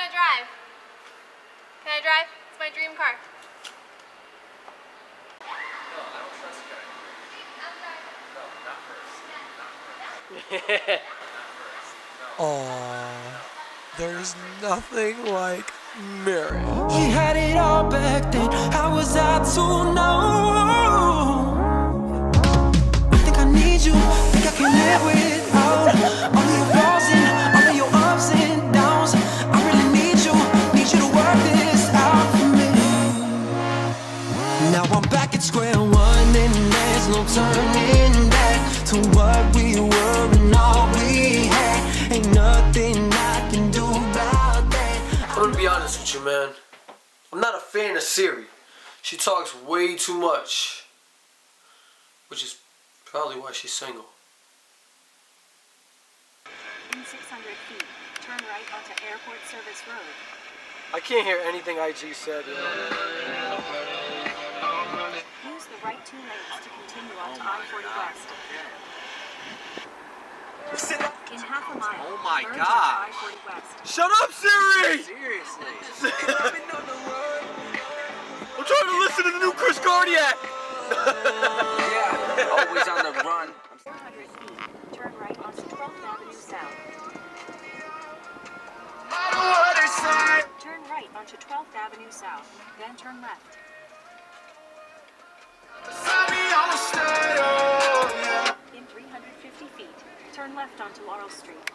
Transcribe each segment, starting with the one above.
want to drive? Can I drive? It's my dream car. No, I don't trust you. No, not first. Not first. Aww, there's nothing like marriage. We had it all back then. How was I to know? I think I need you. Think I can live without all of your flaws and all of your ups and downs. I really need you to work this out for me. Now I'm back at square one and there's no turning back to what we were and all we had. Ain't nothing I can do about that. I'm gonna be honest with you, man. I'm not a fan of Siri. She talks way too much, which is probably why she's single. In 600 feet, turn right onto Airport Service Road. I can't hear anything IG said. Use the right 2 lanes to continue onto I-40 West. In half a mile, Oh my turn God. onto I-40 West. Shut up, Siri! Seriously. I'm trying to listen to the new Chris Cardiac. Yeah, always on the run. 400 feet, turn right onto 12th Avenue South. Turn right onto 12th Avenue South, then turn left. In 350 feet, turn left onto Laurel Street.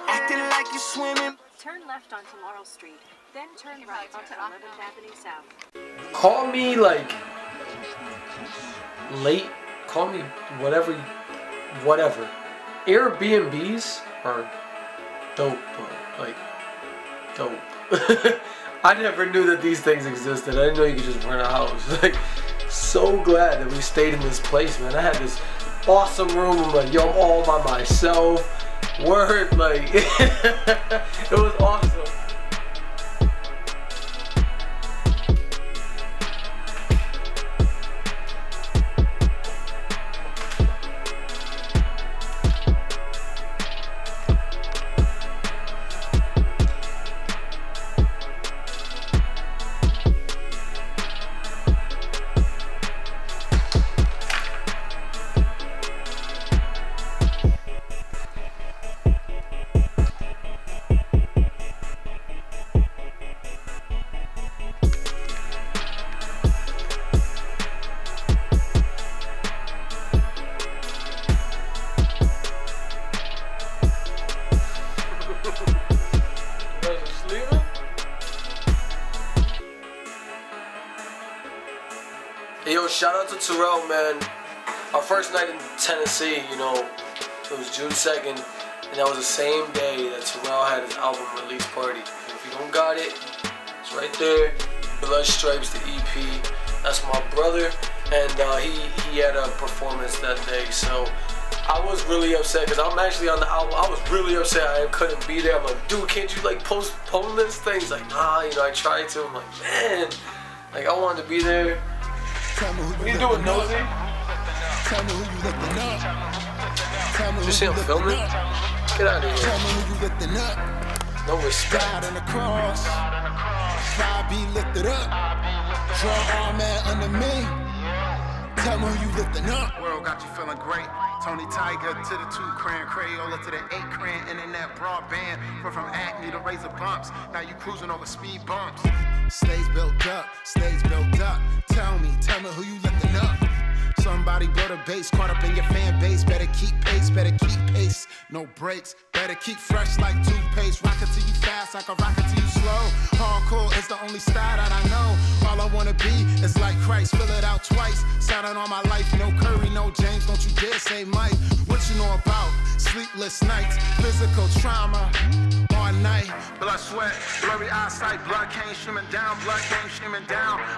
Acting like you're swimming. Turn left onto Laurel Street, then turn right onto 11th Avenue South. Call me like late. Call me whatever. Airbnbs are dope, bro. Like dope. I never knew that these things existed. I didn't know you could just rent a house. Like, so glad that we stayed in this place, man. I had this awesome room. I'm like, yo, I'm all by myself. Word, like, it was awesome. Hey, yo, shout out to Terrell, man. Our first night in Tennessee, you know, it was June 2nd, and that was the same day that Terrell had his album release party. And if you don't got it, it's right there. Blood Stripes, the EP. That's my brother, and he had a performance that day. So I was really upset because I'm actually on the album. I was really upset I couldn't be there. I'm like, dude, can't you like postpone this thing? He's like, nah, you know, I tried to. I'm like, man, like I wanted to be there. What are you doing, Nosy? Tell me who you lifting up. Tell me Did you see him filming? Get out of Tell me here. who you lifting up. No respect. God on the cross. Fly be lifted up. Draw all man under me. Tell me who you lifting up. World got you feeling great. Tony Tiger to the 2 cran, Crayola to the 8 cran, internet broadband. From Acme to Razor Bumps. Now you cruising over speed bumps. Stage built up, stage built up. Tell me who you lifting up. Somebody blow the bass, caught up in your fan base. Better keep pace, no breaks. Better keep fresh like toothpaste. Rock it till you fast, I can rock it till you slow. Hardcore is the only style that I know. All I wanna be is like Christ, fill it out twice. Sounding on my life, no Curry, no James, don't you dare say Mike. What you know about sleepless nights, physical trauma, all night. Blood, sweat, blurry eyesight, blood came streaming down,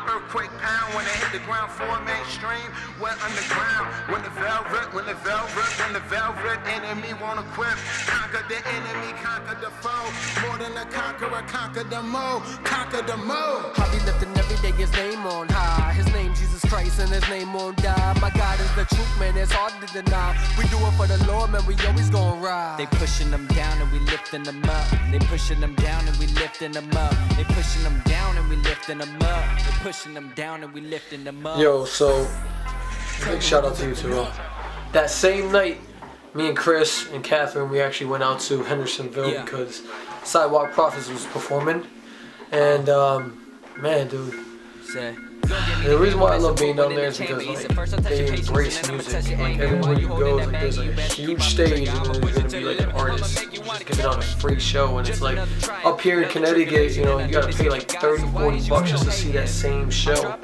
Earthquake pound when they hit the ground for mainstream. Wet underground, when the velvet enemy wanna quit. conquered the enemy, conquered the foe. More than a conqueror, conquered the mo, conquered the mo. I'll be lifting every day his name on high. His name Jesus Christ and his name won't die. My God is the truth, man, it's hard to deny. We do it for the Lord, man, we always gon' ride. They pushing them down and we lifting them up. They pushing them down and we lifting them up. They pushing them down and we lifting them up. They pushing them down and we lifting them up. Yo, so big shout out to you, Terrell. That same night, me and Chris and Catherine, we actually went out to Hendersonville because Sidewalk Prophets was performing. And man, dude, the reason why I love being down there is because like they embrace music. Like everywhere you go, like there's like a huge stage and then there's gonna be like an artist just giving out a free show. And it's like up here in Connecticut, you know, you gotta pay like $30-40 just to see that same show.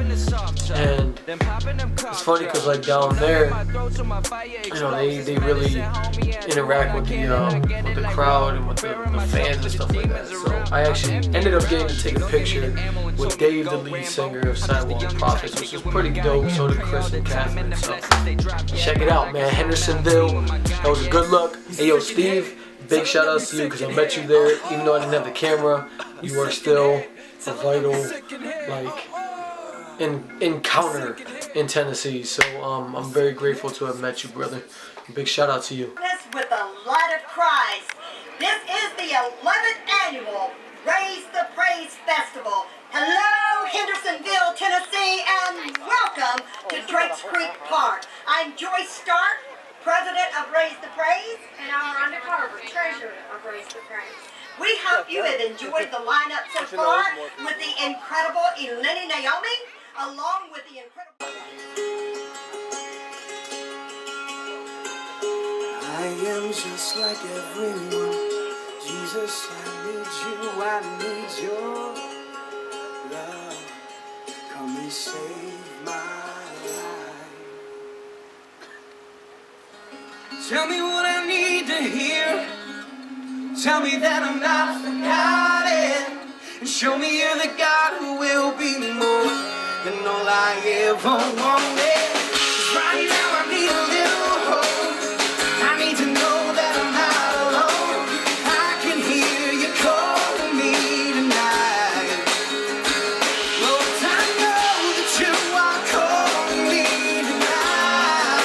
And it's funny because like down there, you know, they really interact with the crowd and with the fans and stuff like that. So I actually ended up getting to take a picture with Dave, the lead singer of Sidewalk Prophets, which was pretty dope. So did Chris and Catherine. So check it out, man. Hendersonville. That was a good look. Hey, yo, Steve. Big shout outs to you because I met you there. Even though I didn't have the camera, you are still a vital encounter in Tennessee. So I'm very grateful to have met you, brother. Big shout out to you. With the light of Christ. This is the 11th annual Raise the Praise Festival. Hello, Hendersonville, Tennessee, and welcome to Drakes Creek Park. I'm Joyce Stark, president of Raise the Praise, And I'm Rhonda Carver, treasurer of Raise the Praise. we hope you have enjoyed the lineup so far with the incredible Eleni Naomi, along with the incredible... I am just like everyone. Jesus, I need you, I need your love. Come and save my life. Tell me what I need to hear. Tell me that I'm not forgotten. And show me you're the God who will be more than all I ever wanted. 'Cause right now I need a little hope. I need to know that I'm not alone. I can hear you calling me tonight. Lord, I know that you are calling me tonight.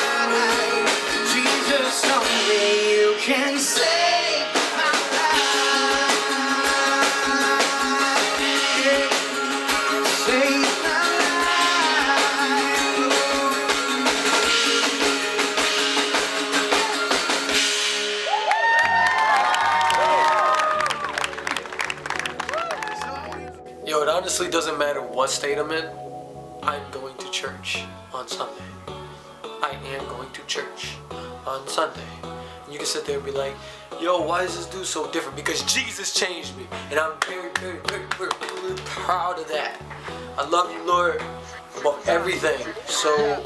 Jesus, only you can save my life. Yeah. Save my life, Lord. Yo, it honestly doesn't matter what state I'm in. I'm going to church on Sunday. I am going to church on Sunday. And you can sit there and be like, yo, why is this dude so different? Because Jesus changed me. And I'm very, very, very, very, very proud of that. I love you, Lord, above everything. So,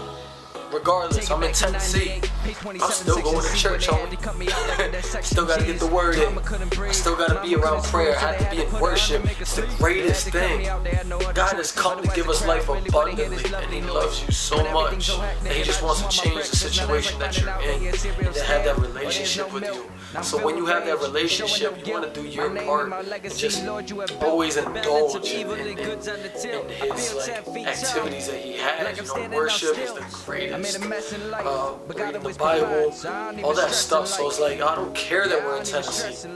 regardless, I'm in Tennessee. I'm still going to church, homie. Still gotta get the word in. I still gotta be around prayer. I have to be in worship. It's the greatest thing. God has come to give us life abundantly, and He loves you so much. And He just wants to change the situation that you're in and to have that relationship with you. So when you have that relationship, you want to do your part and just always indulge in His activities that He has. You know, worship is the greatest. Reading the Bible, all that stuff. So it's like, I don't care that we're in Tennessee.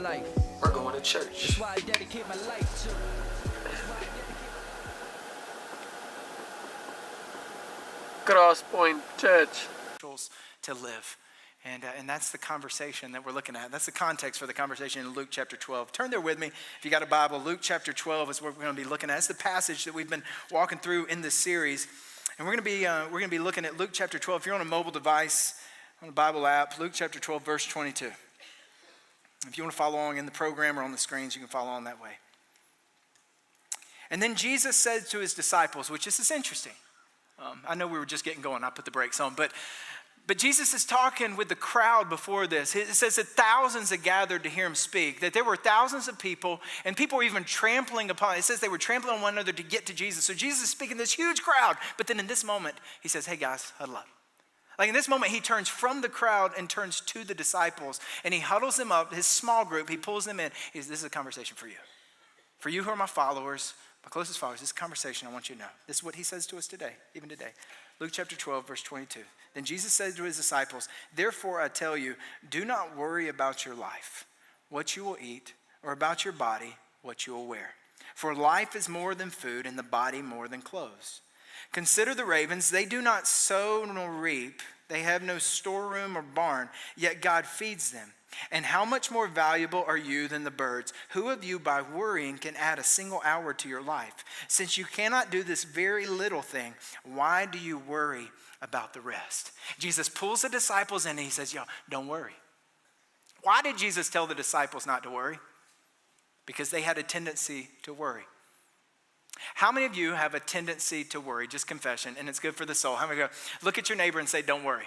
We're going to church. Cross Point Church. To live. And that's the conversation that we're looking at. That's the context for the conversation in Luke chapter 12. Turn there with me. If you got a Bible, Luke chapter 12 is what we're going to be looking at. It's the passage that we've been walking through in this series. And we're going to be looking at Luke chapter 12. If you're on a mobile device, on a Bible app, Luke chapter 12, verse 22. If you want to follow along in the program or on the screens, you can follow on that way. And then Jesus said to his disciples, which this is interesting. I know we were just getting going. I put the brakes on. But Jesus is talking with the crowd before this. It says that thousands had gathered to hear him speak, that there were thousands of people, and people were even trampling upon. It says they were trampling on one another to get to Jesus. So Jesus is speaking to this huge crowd. But then in this moment, he says, hey guys, huddle up. Like in this moment, he turns from the crowd and turns to the disciples, and he huddles them up, his small group, he pulls them in. This is a conversation for you. For you who are my followers, my closest followers, this is a conversation I want you to know. This is what he says to us today, even today. Luke chapter 12, verse 22. Then Jesus said to his disciples, therefore I tell you, do not worry about your life, what you will eat, or about your body, what you will wear. For life is more than food, and the body more than clothes. Consider the ravens, they do not sow nor reap, they have no storeroom or barn, yet God feeds them. And how much more valuable are you than the birds? Who of you by worrying can add a single hour to your life? Since you cannot do this very little thing, why do you worry about the rest? Jesus pulls the disciples in and he says, yo, don't worry. Why did Jesus tell the disciples not to worry? Because they had a tendency to worry. How many of you have a tendency to worry? Just confession, and it's good for the soul. How many go, look at your neighbor and say, don't worry.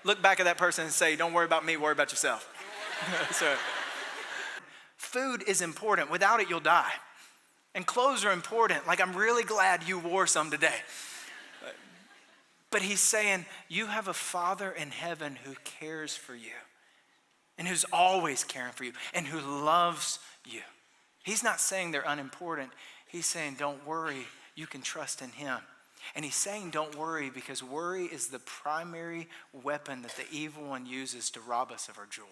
Look back at that person and say, don't worry about me, worry about yourself. So, food is important. Without it, you'll die. And clothes are important. Like, I'm really glad you wore some today. But he's saying, you have a Father in heaven who cares for you and who's always caring for you and who loves you. He's not saying they're unimportant. He's saying, don't worry, you can trust in him. And he's saying, don't worry, because worry is the primary weapon that the evil one uses to rob us of our joy.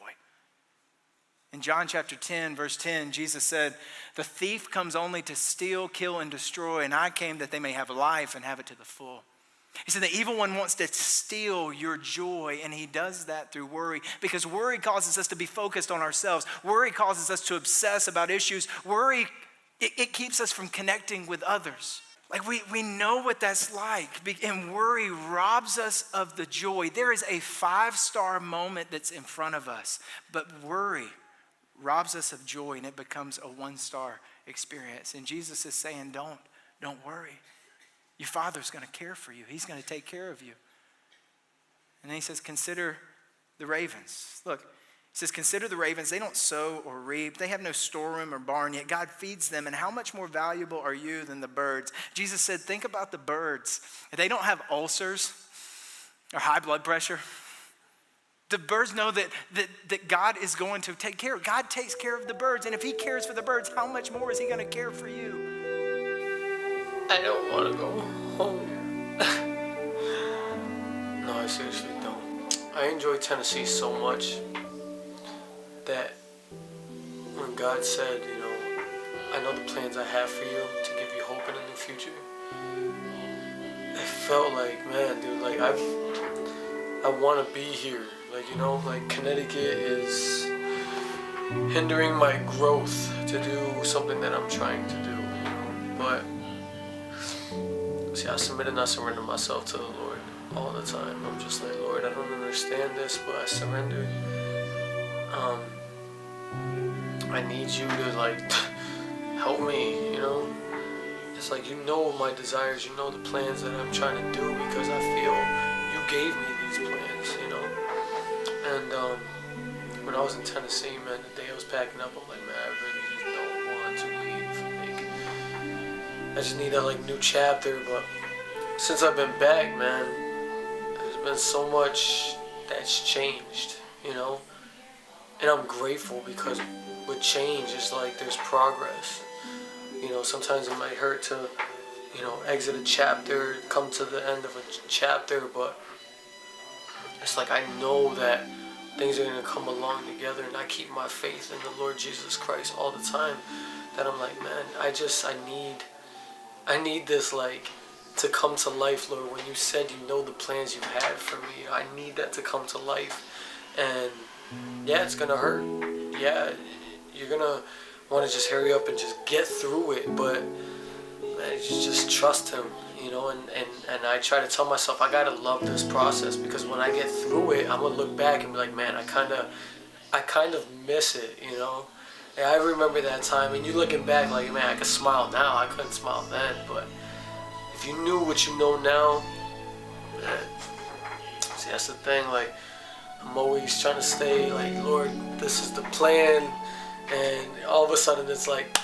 In John chapter 10, verse 10, Jesus said, the thief comes only to steal, kill, and destroy, and I came that they may have life and have it to the full. He said the evil one wants to steal your joy, and he does that through worry, because worry causes us to be focused on ourselves. Worry causes us to obsess about issues. Worry, it keeps us from connecting with others. Like we know what that's like, and worry robs us of the joy. There is a 5-star moment that's in front of us, but worry robs us of joy, and it becomes a 1-star experience. And Jesus is saying, don't worry. Your Father's going to care for you. He's going to take care of you. And then he says, consider the ravens. Look, he says, consider the ravens. They don't sow or reap. They have no storeroom or barn, yet God feeds them. And how much more valuable are you than the birds? Jesus said, think about the birds. They don't have ulcers or high blood pressure. The birds know that God is going to take care of. God takes care of the birds. And if he cares for the birds, how much more is he going to care for you? I don't want to go home. No, I seriously don't. I enjoy Tennessee so much that when God said, you know, I know the plans I have for you to give you hope in the new future, it felt like, man, dude, like I want to be here. Like, you know, like Connecticut is hindering my growth to do something that I'm trying to do, you know, but see, I submit and I surrender myself to the Lord all the time. I'm just like, Lord, I don't understand this, but I surrender. I need you to, like, help me, you know? It's like, you know my desires, you know the plans that I'm trying to do, because I feel you gave me these plans, you know? And when I was in Tennessee, man, the day I was packing up, I'm like, man, I really just don't want to leave. Like, I just need that, like, new chapter. But since I've been back, man, there's been so much that's changed, you know? And I'm grateful, because with change, it's like there's progress. You know, sometimes it might hurt to, you know, exit a chapter, come to the end of a chapter, but it's like I know that things are going to come along together, and I keep my faith in the Lord Jesus Christ all the time. That I'm like, man, I need this, like, to come to life, Lord. When you said you know the plans you had for me, I need that to come to life. And yeah, it's gonna hurt. Yeah, you're gonna want to just hurry up and just get through it, but man, just trust him, you know. And I try to tell myself I gotta love this process, because when I get through it, I'm gonna look back and be like, man, I kind of miss it, you know. And I remember that time, and you looking back like, man, I can smile now. I couldn't smile then, but if you knew what you know now, man, see, that's the thing. Like, I'm always trying to stay like, Lord, this is the plan, and all of a sudden it's like,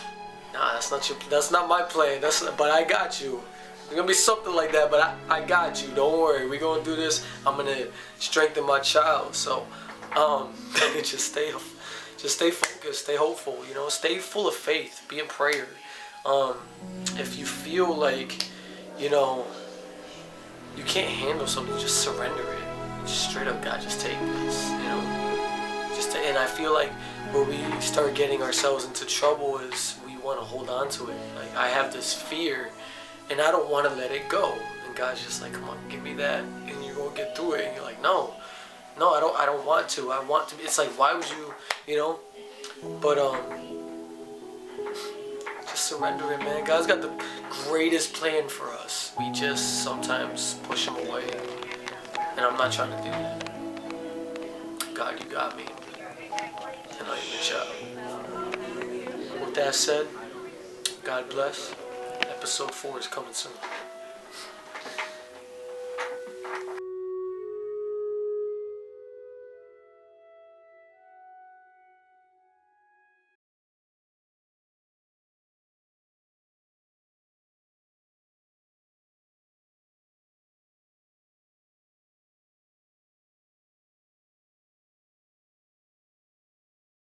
nah, that's not my plan. But I got you. It's gonna be something like that, but I got you. Don't worry. We're gonna do this. I'm gonna strengthen my child. So, just stay focused, stay hopeful. You know, stay full of faith. Be in prayer. If you feel like, you know, you can't handle something, just surrender it. Just straight up, God, just take this. You know, and I feel like where we start getting ourselves into trouble is we want to hold on to it. Like, I have this fear, and I don't want to let it go. And God's just like, come on, give me that, and you're gonna get through it. And you're like, no, I don't want to. I want to. It's like, why would you, you know? But just surrender it, man. God's got the greatest plan for us. We just sometimes push him away, and I'm not trying to do that. God, you got me. And I am your child. With that said, God bless. Episode 4 is coming soon.